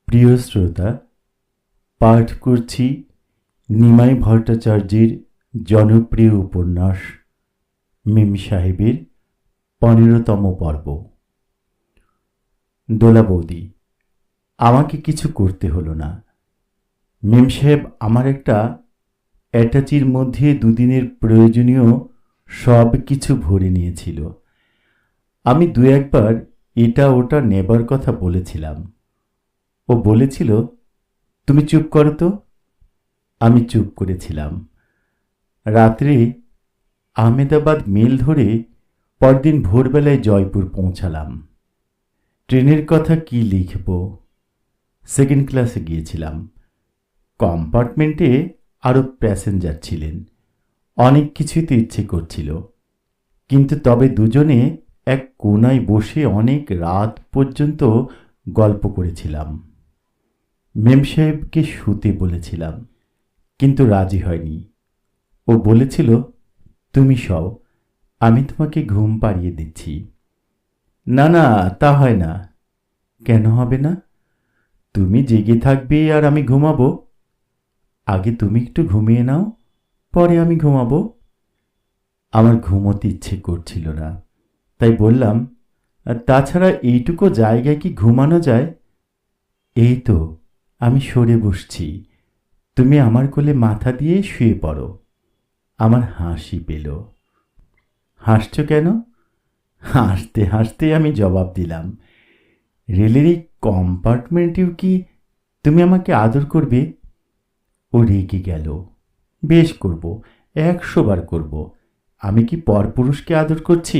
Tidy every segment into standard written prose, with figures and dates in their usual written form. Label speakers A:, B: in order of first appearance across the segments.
A: প্রিয় শ্রোতা, পাঠ করছি নিমাই ভট্টাচার্যের জনপ্রিয় উপন্যাস মেম সাহেবের 15তম পর্ব। দোলা বৌদি। আমাকে কিছু করতে হলো না। মেম সাহেব আমার একটা অ্যাটাচির মধ্যে দুদিনের প্রয়োজনীয় সব কিছু ভরে নিয়েছিল। আমি দু একবার এটা ওটা নেবার কথা বলেছিলাম। ও বলেছিল, তুমি চুপ করো তো। আমি চুপ করেছিলাম। রাত্রে আহমেদাবাদ মেল ধরে পরদিন ভোরবেলায় জয়পুর পৌঁছালাম। ট্রেনের কথা কি লিখব? সেকেন্ড ক্লাসে গিয়েছিলাম। কম্পার্টমেন্টে আরও প্যাসেঞ্জার ছিলেন। অনেক কিছুতে ইচ্ছে করছিল, কিন্তু তবে দুজনে এক কোনায় বসে অনেক রাত পর্যন্ত গল্প করেছিলাম। মেম সাহেবকে শুতে বলেছিলাম, কিন্তু রাজি হয়নি। ও বলেছিল, তুমি শও, আমি তোমাকে ঘুম পাড়িয়ে দিচ্ছি। না না, তা হয় না। কেন হবে না? তুমি জেগে থাকবে আর আমি ঘুমাবো। আগে তুমি একটু ঘুমিয়ে নাও, পরে আমি ঘুমাবো। আমার ঘুমোতে ইচ্ছে করছিল না, তাই বললাম, তাছাড়া এইটুকু জায়গায় কি ঘুমানো যায়? এই তো আমি সরে বসছি, তুমি আমার কোলে মাথা দিয়ে শুয়ে পড়ো। আমার হাসি পেল। হাসছ কেন? হাসতে হাসতে আমি জবাব দিলাম, রেলের এই কম্পার্টমেন্টেও কি তুমি আমাকে আদর করবে? ও রেগে গেল। বেশ করব, 100 বার করব। আমি কি পরপুরুষকে আদর করছি?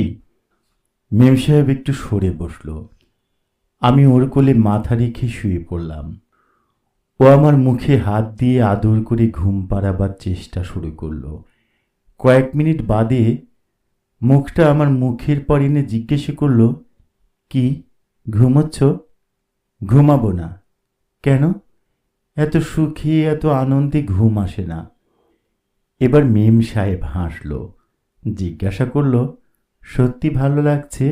A: মেম সাহেব একটু সরে বসল। আমি ওর কোলে মাথা রেখে শুয়ে পড়লাম। ও আমার মুখে হাত দিয়ে আদর করে ঘুম পাড়াবার চেষ্টা শুরু করল। কয়েক মিনিট বাদে মুখটা আমার মুখের পর এনে জিজ্ঞেস করল, কি ঘুমোচ্ছ? ঘুমাবো না। কেন? এত সুখী এত আনন্দে ঘুম আসে না। এবার মেম সাহেব হাসল, জিজ্ঞাসা করল, সত্যি ভালো লাগছে?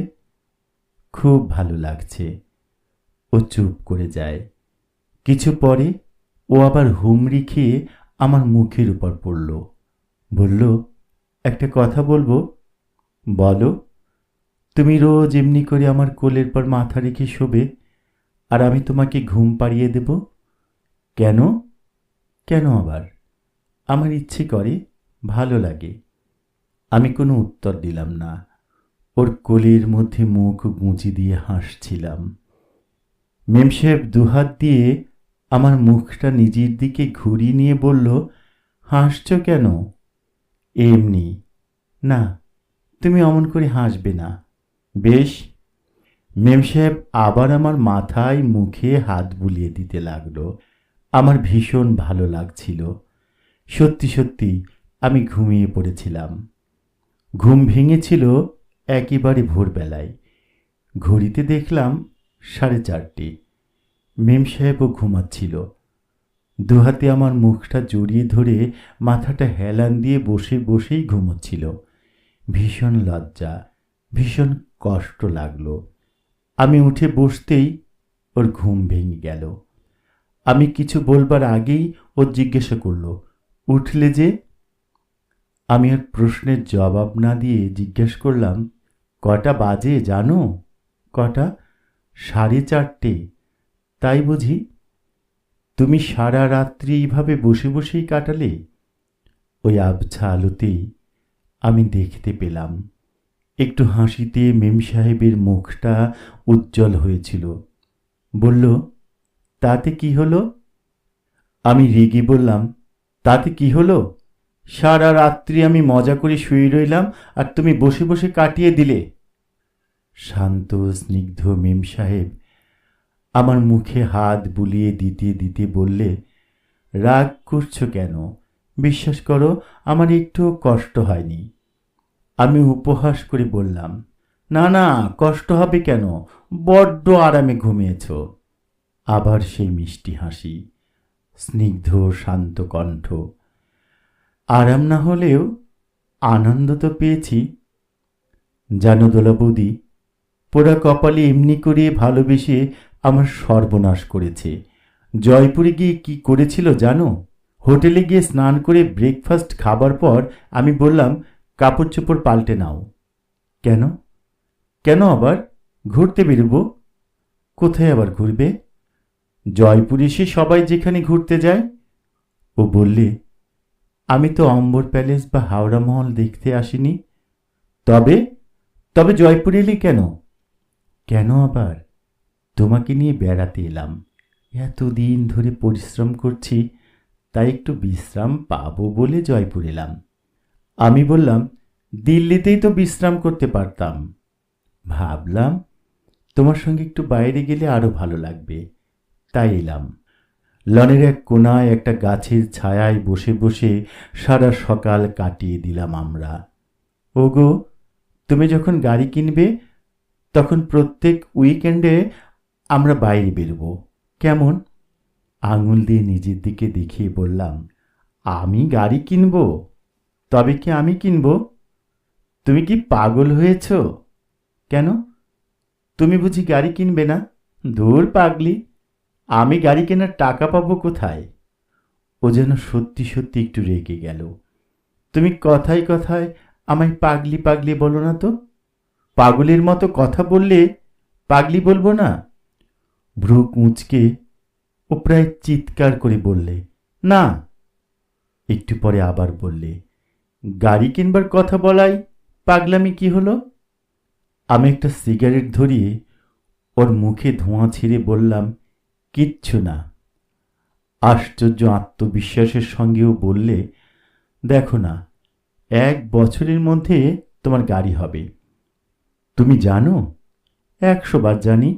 A: খুব ভালো লাগছে। ও চুপ করে যায়। কিছু পরে ও আবার হুমড়ি খেয়ে আমার মুখের উপর পড়ল। বলল, একটা কথা বলবো? বলো। তুমি রোজ এমনি করে আমার কোলের পর মাথা রেখে শোবে, আর আমি তোমাকে ঘুম পাড়িয়ে দেব। কেন? কেন আবার? আমার ইচ্ছে করে, ভালো লাগে। আমি কোনো উত্তর দিলাম না। ওর কোলের মধ্যে মুখ গুঁজে দিয়ে হাসছিলাম। মেম সাহেব দুহাত দিয়ে আমার মুখটা নিজের দিকে ঘুরিয়ে নিয়ে বলল, হাসছ কেন? এমনি। না, তুমি অমন করে হাসবে না। বেশ। মেম সাহেব আবার আমার মাথায় মুখে হাত বুলিয়ে দিতে লাগলো। আমার ভীষণ ভালো লাগছিল। সত্যি সত্যি আমি ঘুমিয়ে পড়েছিলাম। ঘুম ভেঙেছিল একেবারে ভোরবেলায়। ঘড়িতে দেখলাম 4:30। মেম সাহেবও ঘুমাচ্ছিল। দুহাতে আমার মুখটা জড়িয়ে ধরে মাথাটা হেলান দিয়ে বসে বসেই ঘুমোচ্ছিল। ভীষণ লজ্জা, ভীষণ কষ্ট লাগলো। আমি উঠে বসতেই ওর ঘুম ভেঙে গেল। আমি কিছু বলবার আগেই ও জিজ্ঞাসা করল, উঠলে যে? আমি ওর প্রশ্নের জবাব না দিয়ে জিজ্ঞেস করলাম, কটা বাজে জানো? কটা? 4:30। তাই বুঝি? তুমি সারা রাত্রি এইভাবে বসে বসেই কাটালে? ওই আবছা আলোতেই আমি দেখতে পেলাম একটু হাসিতে মেম সাহেবের মুখটা উজ্জ্বল হয়েছিল। বলল, তাতে কি হলো? আমি রেগে বললাম, তাতে কি হলো? সারা রাত্রি আমি মজা করে শুয়ে রইলাম, আর তুমি বসে বসে কাটিয়ে দিলে। শান্ত স্নিগ্ধ মেম সাহেব আমার মুখে হাত বুলিয়ে দিতে দিতে বললে, রাগ করছো কেন? বিশ্বাস করো, আমার একটুও কষ্ট হয়নি। আমি উপহাস করে বললাম, না না, কষ্ট হবে কেন, বড্ড আরামে ঘুমিয়েছ। আবার সেই মিষ্টি হাসি, স্নিগ্ধ শান্ত কণ্ঠ। আরাম না হলেও আনন্দ তো পেয়েছি। জানো দোলা বৌদি, পোড়া কপালে এমনি করে ভালোবেসে আমার সর্বনাশ করেছে। জয়পুরে গিয়ে কি করেছিল জানো? হোটেলে গিয়ে স্নান করে ব্রেকফাস্ট খাবার পর আমি বললাম, কাপড় চোপড় পাল্টে নাও। কেন? কেন আবার? ঘুরতে বেরোবো। কোথায় আবার ঘুরবে? জয়পুরে এসে সবাই যেখানে ঘুরতে যায়। ও বললে, আমি তো অম্বর প্যালেস বা হাওড়া মহল দেখতে আসিনি। তবে তবে জয়পুরে এলে কেন? কেন আবার? তোমাকে নিয়ে বেড়াতে এলাম। এতদিন ধরে পরিশ্রম করছি, তাই একটু বিশ্রাম পাবো বলে জয়পুর এলাম। আমি বললাম, দিল্লিতেই তো বিশ্রাম করতে পারতাম। ভাবলাম তোমার সঙ্গে একটু বাইরে গেলে আরো ভালো লাগবে, তাই এলাম। লনের এক কোনায় একটা গাছের ছায়ায় বসে বসে সারা সকাল কাটিয়ে দিলাম আমরা। ওগো, তুমি যখন গাড়ি কিনবে তখন প্রত্যেক উইকেন্ডে আমরা বাইরে বেরোবো, কেমন? আঙুল দিয়ে নিজের দিকে দেখিয়ে বললাম, আমি গাড়ি কিনব? তবে কি আমি কিনব? তুমি কি পাগল হয়েছ? কেন? তুমি বুঝি গাড়ি কিনবে না? ধুর পাগলি, আমি গাড়ি কেনার টাকা পাবো কোথায়? ও যেন সত্যি সত্যি একটু রেগে গেল। তুমি কথায় কথায় আমায় পাগলি পাগলি বলো না তো। পাগলের মতো কথা বললে পাগলি বলবো না? ভ্রু কুঁচকে ও প্রায় চিৎকার করে বললে, না। একটু পরে আবার বললে, গাড়ি কিনবার কথা বলাই পাগলামি কি হলো? আমি একটা সিগারেট ধরিয়ে ওর মুখে ধোঁয়া ছেড়ে বললাম, কিচ্ছু না। আশ্চর্য আত্মবিশ্বাসের সঙ্গেও বললে, দেখো না, 1 বছরের মধ্যে তোমার গাড়ি হবে। তুমি জানো? 100 বার জানি।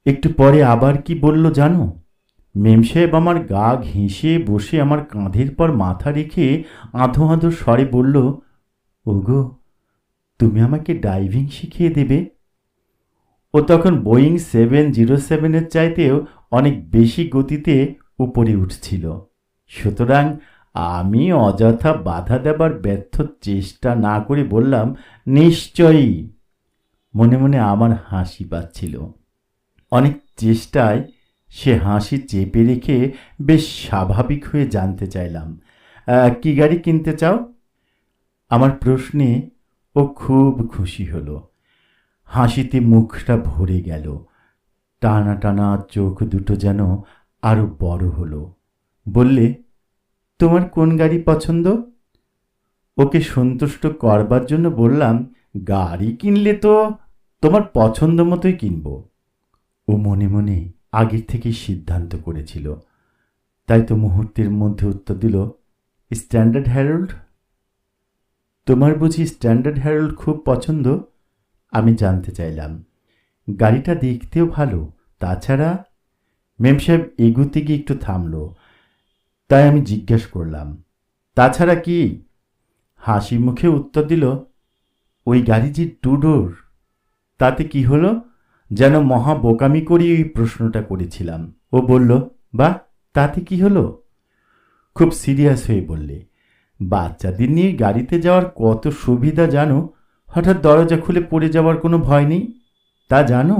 A: একটু পরে আবার কি বলল জানো? মেম সাহেব আমার গা ঘেঁষে বসে আমার কাঁধের পর মাথা রেখে আধো আধো স্বরে বলল, ওগো, তুমি আমাকে ড্রাইভিং শিখিয়ে দেবে। ও তখন বোয়িং 707-এর চাইতেও অনেক বেশি গতিতে উপরে উঠছিল। সুতরাং আমি অযথা বাধা দেবার ব্যর্থ চেষ্টা না করে বললাম, নিশ্চয়ই। মনে মনে আমার হাসি পাচ্ছিল। অনেক চেষ্টায় সে হাসি চেপে রেখে বেশ স্বাভাবিক হয়ে জানতে চাইলাম, কি গাড়ি কিনতে চাও? আমার প্রশ্নে ও খুব খুশি হলো। হাসিতে মুখটা ভরে গেল। টানা টানা চোখ দুটো যেন আরো বড় হলো। বললে, তোমার কোন গাড়ি পছন্দ? ওকে সন্তুষ্ট করবার জন্য বললাম, গাড়ি কিনলে তো তোমার পছন্দ মতোই কিনব। ও মনে মনে আগের থেকেই সিদ্ধান্ত করেছিল। তাই তো মুহূর্তের মধ্যে উত্তর দিল, স্ট্যান্ডার্ড হ্যারল্ড। তোমার বুঝি স্ট্যান্ডার্ড হ্যারল্ড খুব পছন্দ? আমি জানতে চাইলাম। গাড়িটা দেখতেও ভালো, তাছাড়া। মেম সাহেব এগুতে গিয়ে একটু থামল। তাই আমি জিজ্ঞেস করলাম, তাছাড়া কি? হাসি মুখে উত্তর দিল, ওই গাড়ি যে 2 ডোর। তাতে কি হলো? যেন মহা বোকামি করি ওই প্রশ্নটা করেছিলাম। ও বলল, বাহ, তাতে কি হলো? খুব সিরিয়াস হয়ে বললে, বাচ্চাদের নিয়ে গাড়িতে যাওয়ার কত সুবিধা জানো? হঠাৎ দরজা খুলে পড়ে যাওয়ার কোনো ভয় নেই, তা জানো?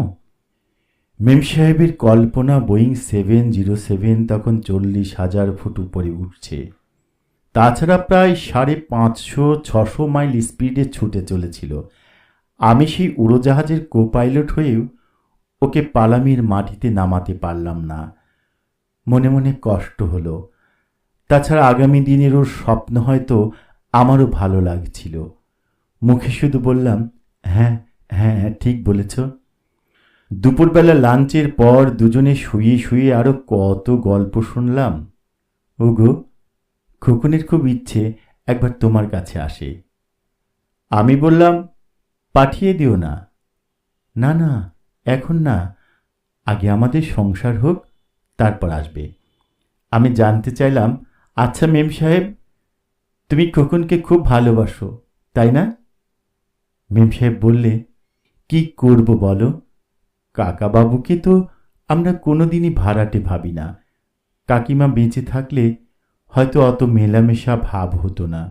A: মেম সাহেবের কল্পনা বোয়িং 707 তখন 40,000 ফুট উপরে উঠছে। তাছাড়া প্রায় 550-600 মাইল স্পিডে ছুটে চলেছিল। আমি সেই উড়োজাহাজের কোপাইলট হয়েও ওকে পালামির মাটিতে নামাতে পারলাম না। মনে মনে কষ্ট হলো। তাছাড়া আগামী দিনের ওর স্বপ্ন হয়তো আমারও ভালো লাগছিল। মুখে শুধু বললাম, হ্যাঁ হ্যাঁ ঠিক বলেছ। দুপুরবেলা লাঞ্চের পর দুজনে শুয়ে শুয়ে আরো কত গল্প শুনলাম। ওগো, খোকনের খুব ইচ্ছে একবার তোমার কাছে আসে। আমি বললাম, পাঠিয়ে দিও না। না না, এখন না, আগে আমাদের সংসার হোক, তারপর আসবে। আমি জানতে চাইলাম, আচ্ছা মেম সাহেব, তুমি খোকনকে খুব ভালোবাসো, তাই না? মেম সাহেব বললে, কি করব বলো, কাকাবাবুকে তো আমরা কোনোদিনই ভাড়াটে ভাবি না। কাকিমা বেঁচে থাকলে হয়তো অত মেলামেশা ভাব হতো না।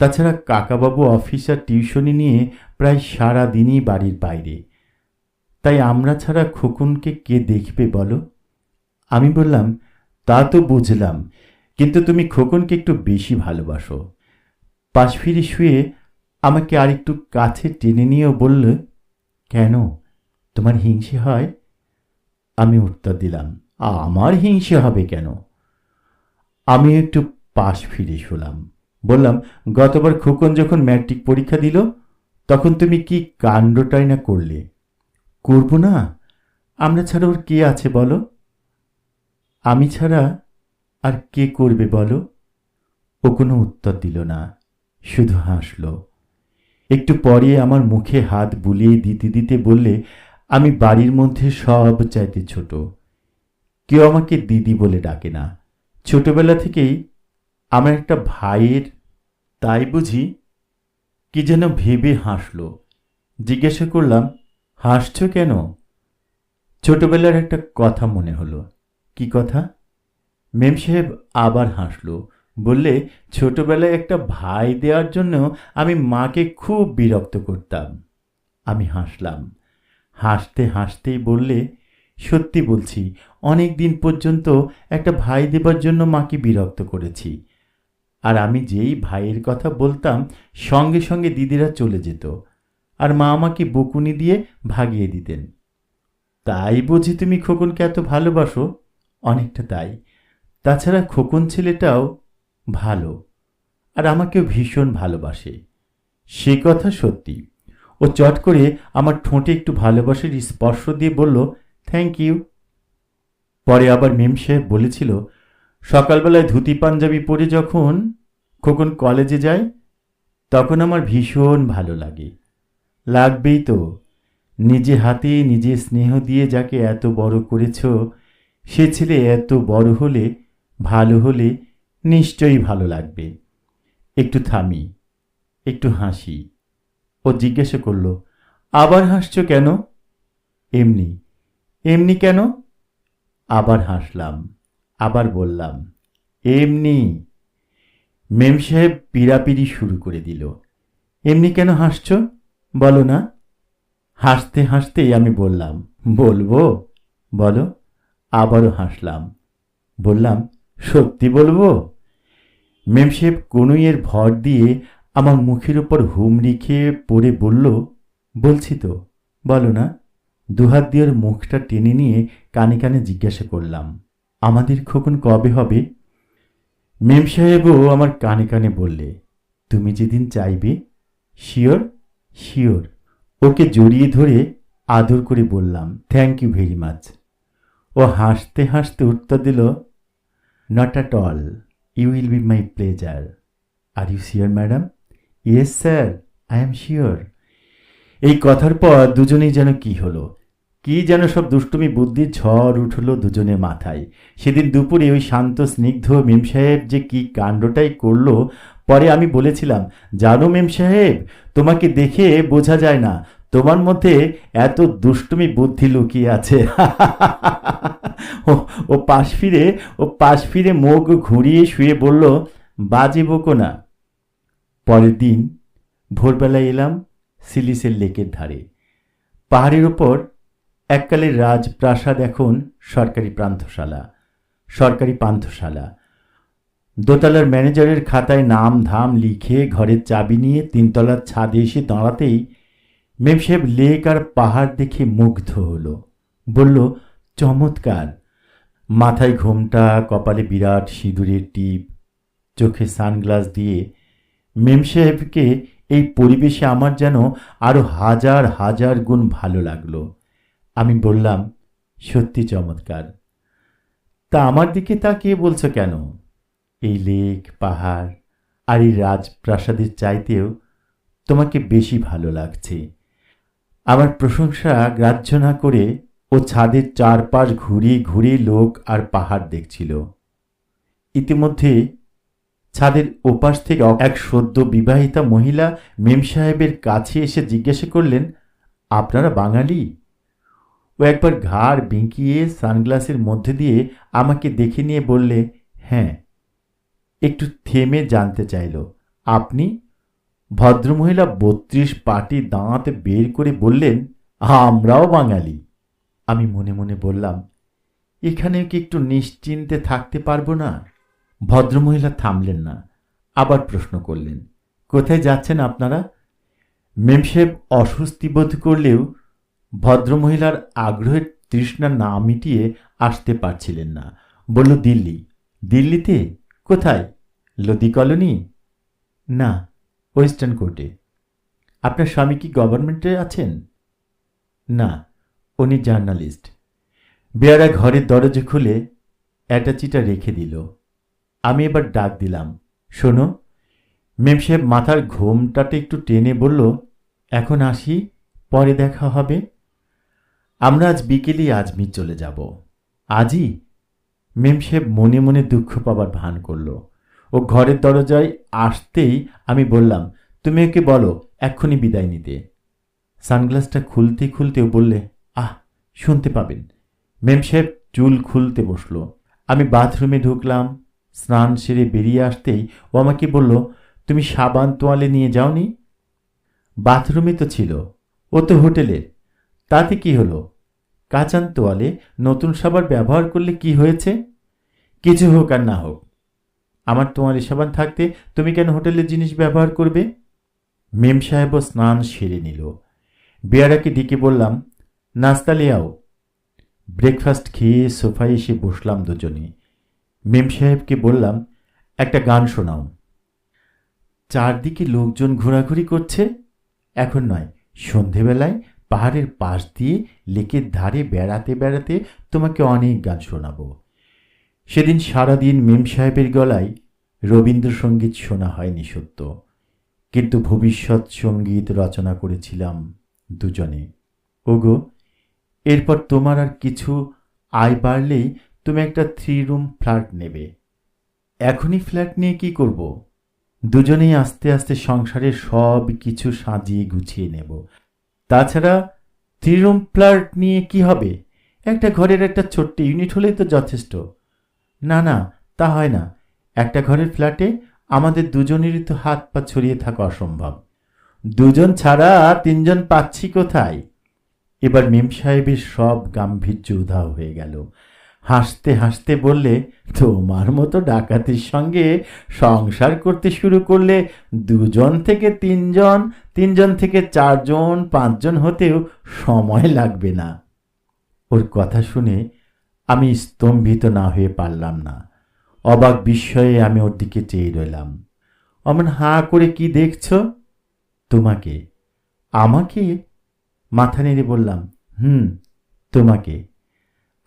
A: তাছাড়া কাকাবাবু অফিস আর টিউশনি নিয়ে প্রায় সারা দিনই বাড়ির বাইরে। তাই আমরা ছাড়া খোকনকে কে দেখবে বলো? আমি বললাম, তা তো বুঝলাম, কিন্তু তুমি খোকনকে একটু বেশি ভালোবাসো। পাশ ফিরে শুয়ে আমাকে আরেকটু কাছে টেনে নিয়েও বলল, কেন, তোমার হিংসে হয়? আমি উত্তর দিলাম, আমার হিংসে হবে কেন? আমি একটু পাশ ফিরে শুলাম। বললাম, গতবার খোকন যখন ম্যাট্রিক পরীক্ষা দিল তখন তুমি কি কাণ্ডটাই না করলে। করব না? আমরা ছাড়া ওর কে আছে বলো? আমি ছাড়া আর কে করবে বলো? ও কোনো উত্তর দিল না, শুধু হাসল। একটু পরে আমার মুখে হাত বুলিয়ে দিতে দিতে বললে, আমি বাড়ির মধ্যে সব চাইতে ছোট, কেউ আমাকে দিদি বলে ডাকে না। ছোটবেলা থেকেই আমার একটা ভাইয়ের, তাই বুঝি? কি যেন ভেবে হাসল। জিজ্ঞাসা করলাম, হাসছ কেন? ছোটবেলার একটা কথা মনে হলো। কি কথা? মেম সাহেব আবার হাসল। বললে, ছোটবেলায় একটা ভাই দেওয়ার জন্য আমি মাকে খুব বিরক্ত করতাম। আমি হাসলাম। হাসতে হাসতেই বললে, সত্যি বলছি, অনেক দিন পর্যন্ত একটা ভাই দেবার জন্য মাকে বিরক্ত করেছি। আর আমি যেই ভাইয়ের কথা বলতাম সঙ্গে সঙ্গে দিদিরা চলে যেত, আর মা আমাকে বকুনি দিয়ে ভাগিয়ে দিতেন। তাই বুঝি তুমি খোকনকে এত ভালোবাসো? অনেকটা তাই। তাছাড়া খোকন ছেলেটাও ভালো, আর আমাকেও ভীষণ ভালোবাসে। সে কথা সত্যি। ও চট করে আমার ঠোঁটে একটু ভালোবাসার স্পর্শ দিয়ে বলল, থ্যাংক ইউ। পরে আবার মেম সাহেব বলেছিল, সকালবেলায় ধুতি পাঞ্জাবি পরে যখন খোকন কলেজে যায় তখন আমার ভীষণ ভালো লাগে। লাগবেই তো, নিজে হাতে নিজে স্নেহ দিয়ে যাকে এত বড় করেছ, সে ছেলে এত বড় হলে, ভালো হলে নিশ্চয়ই ভালো লাগবে। একটু থামি, একটু হাসি। ও জিজ্ঞাসা করল, আবার হাসছ কেন? এমনি। এমনি কেন? আবার হাসলাম। আবার বললাম, এমনি। মেম সাহেব পিড়াপিড়ি শুরু করে দিল। এমনি কেন হাসছ বলো না? হাসতে হাসতেই আমি বললাম, বলবো? বলো। আবারও হাসলাম। বললাম, সত্যি বলবো? মেম সাহেব কনুইয়ের ভর দিয়ে আমার মুখের উপর হুমড়ি খেয়ে পড়ে বলল, বলছি তো, বলো না। দুহাত দিয়ে ওর মুখটা টেনে নিয়ে কানে কানে জিজ্ঞাসা করলাম, আমাদের খোকন কবে হবে? মেম সাহেবও আমার কানে কানে বললে, তুমি যেদিন চাইবে। শিওর? শিওর। ওকে জড়িয়ে ধরে আদর করে বললাম, থ্যাংক ইউ ভেরি মাচ। ও হাসতে হাসতে উত্তর দিল, not at all, you will be my pleasure. Are you sure madam? Yes sir, I am sure. এই কথার পর দুজনেই যেন কি হলো, কি যেন সব দুষ্টুমি বুদ্ধির ঝড় উঠল দুজনের মাথায়। সেদিন দুপুরে ওই শান্ত স্নিগ্ধ মেম সাহেব যে কি কাণ্ডটাই করলো, পরে আমি বলেছিলাম, জানো মেম সাহেব, তোমাকে দেখে বোঝা যায় না তোমার মধ্যে এত দুষ্টুমি বুদ্ধি লুকিয়ে আছে। ও ও পাশ ফিরে মুখ ঘুরিয়ে শুয়ে বলল, বাজে বকো না। পরের দিন ভোরবেলায় এলাম সিলিসের লেকের ধারে। পাহাড়ের ওপর এককালের রাজপ্রাসাদ এখন সরকারি পান্থশালা। দোতলার ম্যানেজারের খাতায় নাম ধাম লিখে ঘরের চাবি নিয়ে তিনতলার ছাদে এসে দাঁড়াতেই মেম সাহেব লেক আর পাহাড় দেখে মুগ্ধ হলো। বলল, চমৎকার। মাথায় ঘোমটা, কপালে বিরাট সিঁদুরের টিপ, চোখে সানগ্লাস দিয়ে মেম সাহেবকে এই পরিবেশে আমার যেন আরো হাজার হাজার গুণ ভালো লাগলো। আমি বললাম, সত্যি চমৎকার। তা আমার দিকে তাকিয়ে বলছো কেন? এই লেক, পাহাড় আর এই রাজপ্রাসাদের চাইতেও তোমাকে বেশি ভালো লাগছে। আমার প্রশংসা গ্রাহ্য না করে ও ছাদের চারপাশ ঘুরিয়ে ঘুরিয়ে লোক আর পাহাড় দেখছিল। ইতিমধ্যে ছাদের ওপাশ থেকে এক সদ্য বিবাহিতা মহিলা মেম সাহেবের কাছে এসে জিজ্ঞাসা করলেন, আপনারা বাঙালি? ও একবার ঘাড় বেঁকিয়ে সানগ্লাসের মধ্যে দিয়ে আমাকে দেখে নিয়ে বললে, হ্যাঁ। একটু থেমে জানতে চাইল, আপনি? ভদ্রমহিলা 32 পাটি দাঁত বের করে বললেন, আমরাও বাঙালি। আমি মনে মনে বললাম, এখানেও কি একটু নিশ্চিন্তে থাকতে পারবো না? ভদ্রমহিলা থামলেন না, আবার প্রশ্ন করলেন, কোথায় যাচ্ছেন আপনারা? মেম সাহেব অস্বস্তি বোধ করলেও ভদ্রমহিলার আগ্রহের তৃষ্ণা না মিটিয়ে আসতে পারছিলেন না। বলল, দিল্লি। দিল্লিতে? কোথায়? লোদি কলোনি? না, ওয়েস্টার্ন কোর্টে। আপনার স্বামী কি গভর্নমেন্টে আছেন? না, উনি জার্নালিস্ট। বেয়ারা ঘরের দরজা খুলে অ্যাটাচিটা রেখে দিল। আমি এবার ডাক দিলাম, শোনো। মেম সাহেব মাথার ঘোমটাটা একটু টেনে বলল, এখন আসি, পরে দেখা হবে। আমরা আজ বিকেলেই আজমির চলে যাব। আজই? মেম সাহেব মনে মনে দুঃখ পাবার ভান করল। ও ঘরের দরজায় আসতেই আমি বললাম, তুমি ওকে বলো এক্ষুনি বিদায় নিতে। সানগ্লাসটা খুলতে খুলতেও বললে, আহ, শুনতে পাবেন। মেম সাহেব চুল খুলতে বসল। আমি বাথরুমে ঢুকলাম। স্নান সেরে বেরিয়ে আসতেই ও আমাকে বলল, তুমি সাবান তোয়ালে নিয়ে যাওনি? বাথরুমে তো ছিল। ও তো হোটেলের। তাতে কি হলো? কাচান তোয়ালে নতুন সাবান ব্যবহার করলে কি হয়েছে? কিছু হোক আর না হোক, আমার তোয়ালে সাবান থাকতে তুমি কেন হোটেলের জিনিস ব্যবহার করবে? মেম সাহেবও স্নান সেরে নিল। বেয়ারাকে ডেকে বললাম, নাস্তা লেয়াও। ব্রেকফাস্ট খেয়ে সোফায় এসে বসলাম দুজনে। মেম সাহেবকে বললাম, একটা গান শোনাও। চারদিকে লোকজন ঘোরাঘুরি করছে। এখন নয়, সন্ধেবেলায় পাহাড়ের পাশ দিয়ে লেকের ধারে বেড়াতে বেড়াতে তোমাকে অনেক গান শোনাবো। সেদিন সারাদিন মেম সাহেবের গলায় রবীন্দ্রসঙ্গীত শোনা হয়নি সত্য, কিন্তু ভবিষ্যৎ সঙ্গীত রচনা করেছিলাম দুজনে। ওগো, এরপর তোমার আর কিছু আয় বাড়লেই তুমি একটা 3 রুম ফ্ল্যাট নেবে। এখনই ফ্ল্যাট নিয়ে কি করব? দুজনেই আস্তে আস্তে সংসারের সব কিছু সাজিয়ে গুছিয়ে নেব। তাছাড়া 3 রুম ফ্ল্যাট নিয়ে কি হবে? একটা ঘরের একটা ছোট্ট ইউনিট হলেই তো যথেষ্ট। না না, তা হয় না। একটা ঘরের ফ্ল্যাটে আমাদের দুজনেরই তো হাত পা ছড়িয়ে থাকা অসম্ভব। দুজন ছাড়া 3 জন পাচ্ছি কোথায়? এবার মেম সাহেবের সব গাম্ভীর্য উধাও হয়ে গেল। হাসতে হাসতে বললে, তোমার মতো ডাকাতির সঙ্গে সংসার করতে শুরু করলে 2 জন থেকে 3 জন, 3 জন থেকে 4 জন, 5 জন হতেও সময় লাগবে না। ওর কথা শুনে আমি স্তম্ভিত না হয়ে পারলাম না। অবাক বিস্ময়ে আমি ওর দিকে চেয়ে রইলাম। অমন হাঁ করে কি দেখছ? তোমাকে। আমাকে? মাথা নেড়ে বললাম, তোমাকে।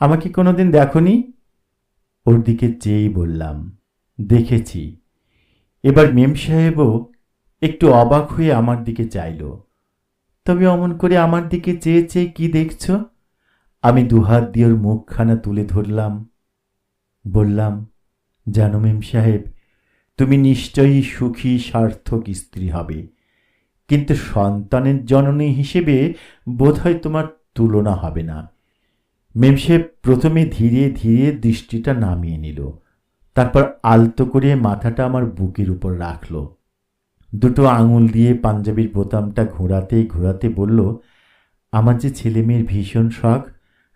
A: আমাকে কোনোদিন দেখনি? ওর দিকে চেয়েই বললাম, দেখেছি। এবার মেম সাহেবও একটু অবাক হয়ে আমার দিকে চাইল। তবে অমন করে আমার দিকে চেয়ে চেয়ে কি দেখছ? আমি দুহাত দিয়ে ওর মুখখানা তুলে ধরলাম। বললাম, জানো মেম সাহেব, তুমি নিশ্চয়ই সুখী সার্থক স্ত্রী হবে, কিন্তু সন্তানের জননী হিসেবে বোধহয় তোমার তুলনা হবে না। মেম সাহেব প্রথমে ধীরে ধীরে দৃষ্টিটা নামিয়ে নিল, তারপর আলতো করে মাথাটা আমার বুকের উপর রাখল। দুটো আঙুল দিয়ে পাঞ্জাবির বোতামটা ঘোরাতে ঘোরাতে বলল, আমার যে ছেলে মেয়ের ভীষণ শখ।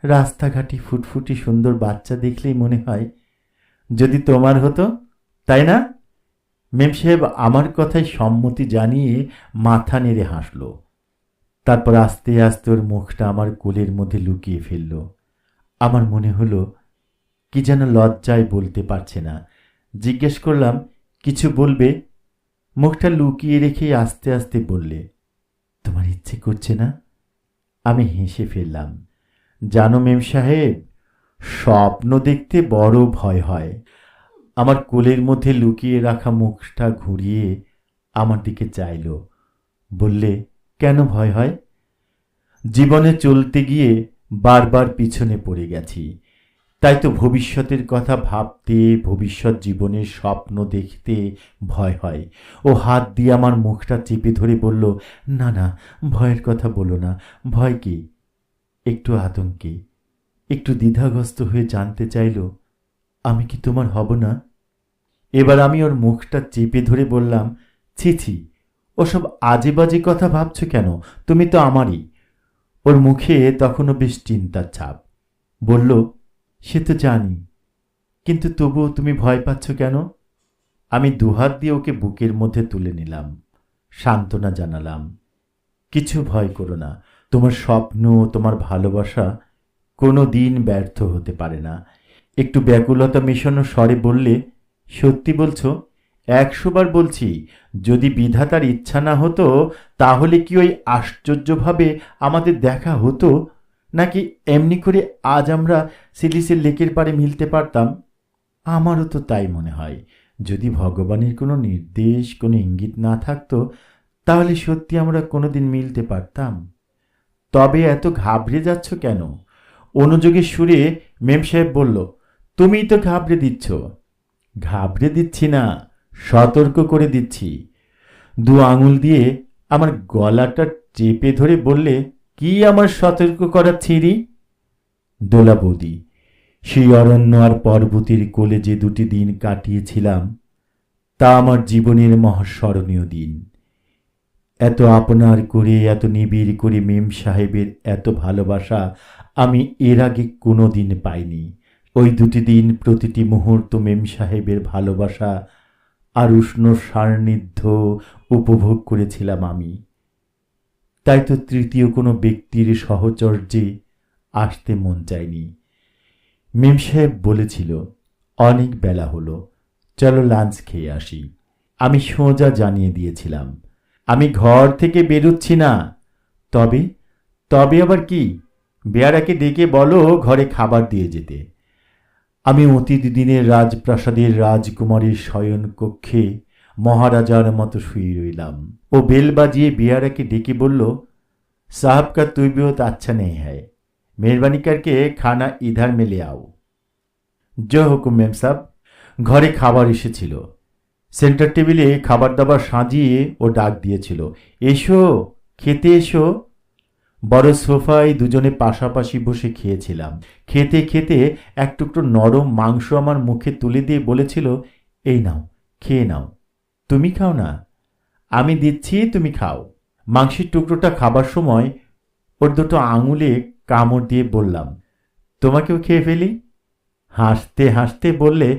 A: রাস্তাঘাটে ফুটফুটি সুন্দর বাচ্চা দেখলেই মনে হয় যদি তোমার হতো, তাই না? মেম সাহেব আমার কথায় সম্মতি জানিয়ে মাথা নেড়ে হাসল। তারপর আস্তে আস্তে ওর মুখটা আমার কোলের মধ্যে লুকিয়ে ফেলল। আমার মনে হলো কি যেন লজ্জায় বলতে পারছে না। জিজ্ঞেস করলাম, কিছু বলবে? মুখটা লুকিয়ে রেখেই আস্তে আস্তে বললে, তোমার ইচ্ছে করছে না? আমি হেসে ফেললাম। জানো মেম সাহেব, স্বপ্ন দেখতে বড় ভয় হয়। আমার কোলের মধ্যে লুকিয়ে রাখা মুখটা ঘুরিয়ে আমার দিকে চাইল। বললে, কেন ভয় হয়? জীবনে চলতে গিয়ে বারবার পিছনে পড়ে গেছি, তাই তো ভবিষ্যতের কথা ভাবতে, ভবিষ্যৎ জীবনের স্বপ্ন দেখতে ভয় হয়। ও হাত দিয়ে আমার মুখটা চেপে ধরে বলল, না না, ভয়ের কথা বলো না। ভয় কি? একটু আতঙ্কে, একটু দ্বিধাগ্রস্ত হয়ে জানতে চাইল, আমি কি তোমার হব না? এবার আমি ওর মুখটা চেপে ধরে বললাম, ছি ছি, ওসব আজে বাজে কথা ভাবছ কেন? তুমি তো আমারই। ওর মুখে তখনও বেশ চিন্তার ছাপ। বলল, সে তো জানি, কিন্তু তবুও তুমি ভয় পাচ্ছ কেন? আমি দুহাত দিয়ে ওকে বুকের মধ্যে তুলে নিলাম, সান্ত্বনা জানালাম, কিছু ভয় করো না। তোমার স্বপ্ন, তোমার ভালোবাসা কোনো দিন ব্যর্থ হতে পারে না। একটু ব্যাকুলতা মেশানো স্বরে বললে, সত্যি বলছো? 100 বার বলছি, যদি বিধাতার ইচ্ছা না হতো তাহলে কি ওই আশ্চর্যভাবে আমাদের দেখা হতো, নাকি এমনি করে আজ আমরা সিলিসের লেকের পাড়ে মিলতে পারতাম? আমারও তো তাই মনে হয়। যদি ভগবানের কোনো নির্দেশ, কোনো ইঙ্গিত না থাকতো, তাহলে সত্যি আমরা কোনোদিন মিলতে পারতাম। তবে এত ঘাবড়ে যাচ্ছ কেন? অনুযোগী সুরে মেম সাহেব বলল, তুমিই তো ঘাবড়ে দিচ্ছ। ঘাবড়ে দিচ্ছি না, সতর্ক করে দিচ্ছি। 2 আঙুল দিয়ে আমার গলাটা চেপে ধরে বললে, কি আমার সতর্ক করার ছিঁড়ি? দোলা বৌদি, সেই অরণ্য আর পর্বতের কোলে যে 2টি দিন কাটিয়েছিলাম, তা আমার জীবনের মহাস্মরণীয় দিন। এত আপনার করে, এত নিবিড় করে মেম সাহেবের এত ভালোবাসা আমি এর আগে কোনো দিন পাইনি। ওই 2টি দিন প্রতিটি মুহূর্ত মেম সাহেবের ভালোবাসা আর উষ্ণ সান্নিধ্য উপভোগ করেছিলাম আমি। তাই তো তৃতীয় কোনো ব্যক্তির সহচর্যে আসতে মন চায়নি। মেম সাহেব বলেছিল, অনেক বেলা হলো, চলো লাঞ্চ খেয়ে আসি। আমি সোজা জানিয়ে দিয়েছিলাম, আমি ঘর থেকে বেরুচ্ছি না। তবে তবে আবার কি? বেয়ারাকে ডেকে বলো ঘরে খাবার দিয়ে যেতে। আমি অতীত দিনের রাজপ্রাসাদের রাজকুমারীর শয়ন কক্ষে মহারাজার মতো শুয়ে রইলাম। ও বেল বাজিয়ে বেয়ারাকে ডেকে বলল, साहब का तबीयत अच्छा नहीं है, मेहरबानी करके खाना इधर में ले आओ। जो हुकुम मेम साहब। ঘরে খাবার এসেছিল। সেন্টার টেবিলে খাবার দাবার সাজিয়ে ও ডাক দিয়েছিল, এসো, খেতে এসো। বড় সোফায় দুজনে পাশাপাশি বসে খেয়েছিলাম। খেতে খেতে এক টুকরো নরম মাংস আমার মুখে তুলে দিয়ে বলেছিল, এই নাও, খেয়ে নাও। তুমি খাও না? আমি দিচ্ছি, তুমি খাও। মাংসের টুকরোটা খাবার সময় ওর 2টো আঙুলে কামড় দিয়ে বললাম, তোমাকেও খেয়ে ফেলি। হাসতে হাসতে বললে,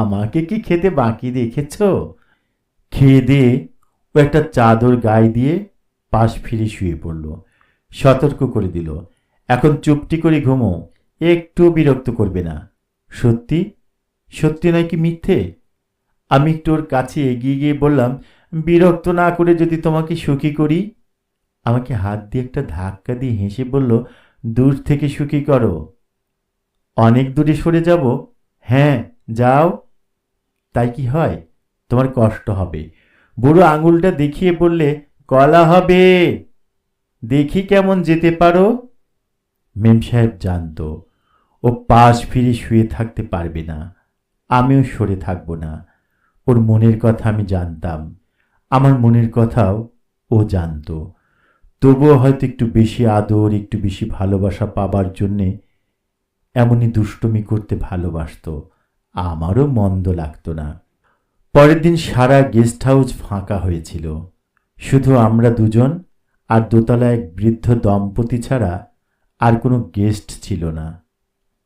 A: আমাকে কি খেতে বাকি রেখেছ? খেয়ে দিয়ে ও একটা চাদর গায়ে দিয়ে পাশ ফিরে শুয়ে পড়ল। সতর্ক করে দিল, এখন চুপটি করে ঘুমো, একটু বিরক্ত করবে না। সত্যি? সত্যি নয় কি মিথ্যে? আমি একটু ওর কাছে এগিয়ে গিয়ে বললাম, বিরক্ত না করে যদি তোমাকে সুখী করি। আমাকে হাত দিয়ে একটা ধাক্কা দিয়ে হেসে বলল, দূর থেকে সুখী করো। অনেক দূরে সরে যাব? হ্যাঁ, যাও। তাই কি হয়? তোমার কষ্ট হবে। বুড়ো আঙুলটা দেখিয়ে বললে, গলা হবে। দেখি কেমন যেতে পারো। মেম সাহেব জানত ও পাশ ফিরে শুয়ে থাকতে পারবে না, আমিও সরে থাকব না। ওর মনের কথা আমি জানতাম, আমার মনের কথাও ও জানত। তবুও হয়তো একটু বেশি আদর, একটু বেশি ভালোবাসা পাবার জন্যে এমনই দুষ্টুমি করতে ভালোবাসত। আমারও মন্দ লাগতো না। পরের দিন সারা গেস্ট হাউস ফাঁকা হয়েছিল, শুধু আমরা দুজন আর দোতলা এক বৃদ্ধ দম্পতি ছাড়া আর কোনো গেস্ট ছিল না।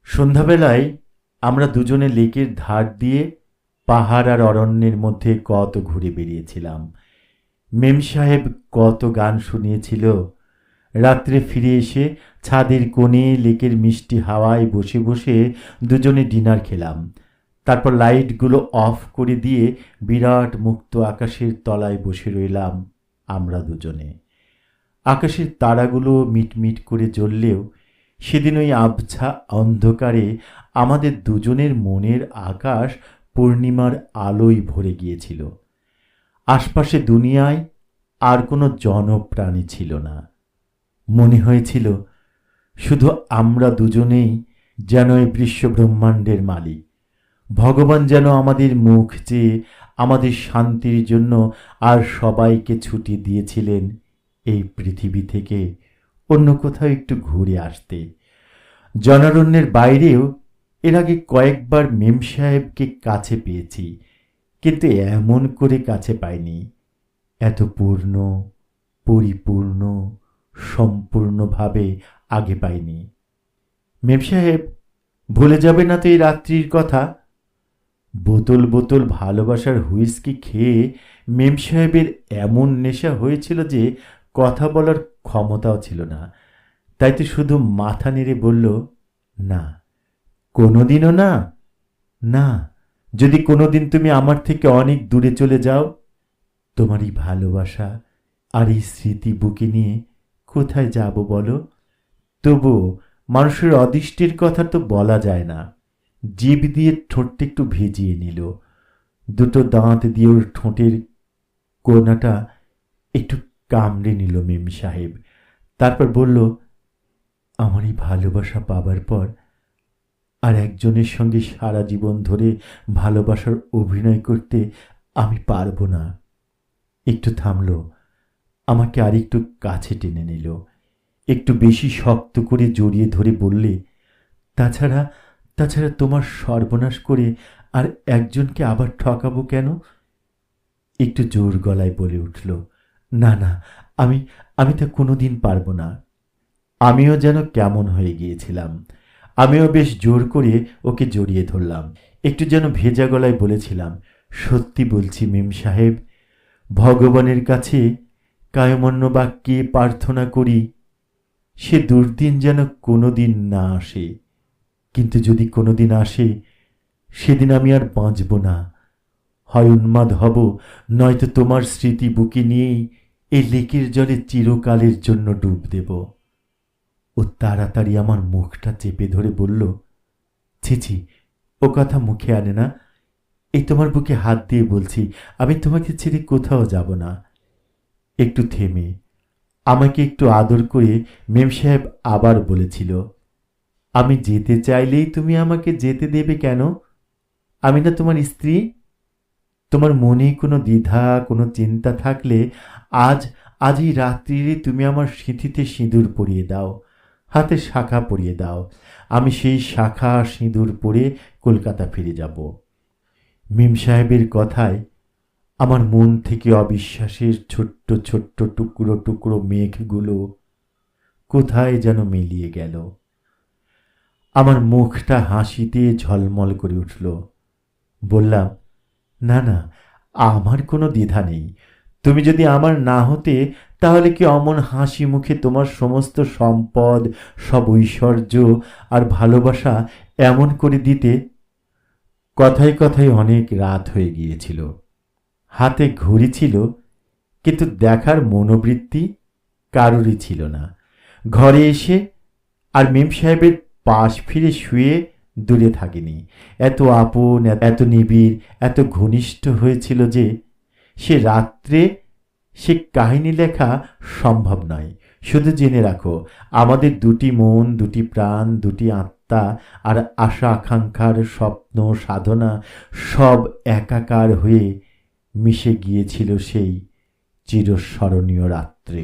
A: সন্ধ্যাবেলায় আমরা দুজনে লেকের ধার দিয়ে পাহাড় আর অরণ্যের মধ্যে কত ঘুরে বেরিয়েছিলাম। মেম সাহেব কত গান শুনিয়েছিল। রাত্রে ফিরে এসে ছাদের কোণে লেকের মিষ্টি হাওয়ায় বসে বসে দুজনে ডিনার খেলাম। তারপর লাইটগুলো অফ করে দিয়ে বিরাট মুক্ত আকাশের তলায় বসে রইলাম আমরা দুজনে। আকাশের তারাগুলো মিটমিট করে জ্বললেও সেদিন ওই আবছা অন্ধকারে আমাদের দুজনের মনের আকাশ পূর্ণিমার আলোয় ভরে গিয়েছিল। আশপাশে দুনিয়ায় আর কোনো জনপ্রাণী ছিল না। মনে হয়েছিল শুধু আমরা দুজনেই যেন এই বিশ্ব ব্রহ্মাণ্ডের মালিক। ভগবান যেন আমাদের মুখ চেয়ে আমাদের শান্তির জন্য আর সবাইকে ছুটি দিয়েছিলেন এই পৃথিবী থেকে অন্য কোথাও একটু ঘুরে আসতে। জনারণ্যের বাইরেও এর আগে কয়েকবার মেম সাহেবকে কাছে পেয়েছি, কিন্তু এমন করে কাছে পাইনি, এত পূর্ণ, পরিপূর্ণ, সম্পূর্ণভাবে আগে পাইনি। মেম সাহেব ভুলে যাবে না তো এই রাত্রির কথা? বোতল বোতল ভালোবাসার হুইস্কি খেয়ে মেম সাহেবের এমন নেশা হয়েছিল যে কথা বলার ক্ষমতাও ছিল না। তাই তো শুধু মাথা নেড়ে বলল, না, কোনোদিনও না। না, যদি কোনোদিন তুমি আমার থেকে অনেক দূরে চলে যাও, তোমার এই ভালোবাসা আর এই স্মৃতি বুকে নিয়ে কোথায় যাব বলো? তবুও মানুষের অদৃষ্টের কথা তো বলা যায় না। জিভ দিয়ে ঠোঁটটা একটু ভিজিয়ে নিল, দুটো দাঁত দিয়ে ওর ঠোঁটের কোণাটা একটু কামড়ে নিল মেম সাহেব। তারপর বলল, আমার এই ভালোবাসা পাবার পর আর একজনের সঙ্গে সারা জীবন ধরে ভালোবাসার অভিনয় করতে আমি পারবো না। একটু থামল, আমাকে আরেকটু কাছে টেনে নিল, একটু বেশি শক্ত করে জড়িয়ে ধরে বললে, তাছাড়া তাছাড়া তোমার সর্বনাশ করে আর একজনকে আবার ঠকাবো কেন? একটু জোর গলায় বলে উঠল, না না, আমি আমি তা কোনোদিন পারবো না। আমিও যেন কেমন হয়ে গিয়েছিলাম। আমিও বেশ জোর করে ওকে জড়িয়ে ধরলাম। একটু যেন ভেজা গলায় বলেছিলাম, সত্যি বলছি মেম সাহেব, ভগবানের কাছে কায়মন্য বাক্যে প্রার্থনা করি সে দুর্দিন যেন কোনোদিন না আসে। কিন্তু যদি কোনোদিন আসে, সেদিন আমি আর বাঁচব না। হয় উন্মাদ হব, নয়তো তোমার স্মৃতি বুকে নিয়েই এই লেকের জলে চিরকালের জন্য ডুব দেব। ও তাড়াতাড়ি আমার মুখটা চেপে ধরে বলল, ছি ছি, ও কথা মুখে আনে না। এই তোমার বুকে হাত দিয়ে বলছি, আমি তোমাকে ছেড়ে কোথাও যাব না। একটু থেমে আমাকে একটু আদর করে মেম সাহেব আবার বলেছিল, আমি যেতে চাইলেই তুমি আমাকে যেতে দেবে কেন? আমি না তোমার স্ত্রী? তোমার মনে কোনো দ্বিধা, কোনো চিন্তা থাকলে আজ আজ এই রাত্রিরে তুমি আমার সিঁথিতে সিঁদুর পরিয়ে দাও, হাতে শাখা পরিয়ে দাও। আমি সেই শাখা সিঁদুর পরে কলকাতা ফিরে যাব। মেম সাহেবের কথায় আমার মন থেকে অবিশ্বাসের ছোট্ট ছোট্ট টুকরো টুকরো মেঘগুলো কোথায় যেন মিলিয়ে গেল। আমার মুখটা হাসিতে ঝলমল করে উঠল। বললাম, না না, আমার কোনো দ্বিধা নেই। তুমি যদি আমার না হতে, তাহলে কি অমন হাসি মুখে তোমার সমস্ত সম্পদ, সব ঐশ্বর্য আর ভালোবাসা এমন করে দিতে? কথায় কথায় অনেক রাত হয়ে গিয়েছিল। হাতে ঘড়ি ছিল, কিন্তু দেখার মনোবৃত্তি কারোরই ছিল না। ঘরে এসে আর মেম সাহেবের পাশ ফিরে শুয়ে দূরে থাকিনি। এত আপন, এত নিবিড়, এত ঘনিষ্ঠ হয়েছিল যে সে রাত্রে সে কাহিনী লেখা সম্ভব নয়। শুধু জেনে রাখো, আমাদের দুটি মন, দুটি প্রাণ, দুটি আত্মা আর আশা আকাঙ্ক্ষার স্বপ্ন সাধনা সব একাকার হয়ে মিশে গিয়েছিল সেই চিরস্মরণীয় রাত্রে।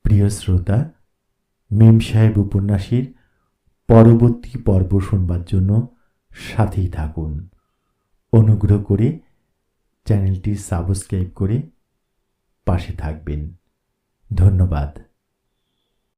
A: প্রিয় শ্রোতা, মেম সাহেব উপন্যাসের পরবর্তী পর্ব শুনবার জন্য সাথেই থাকুন। অনুগ্রহ করে চ্যানেলটি সাবস্ক্রাইব করে পাশে থাকবেন। ধন্যবাদ।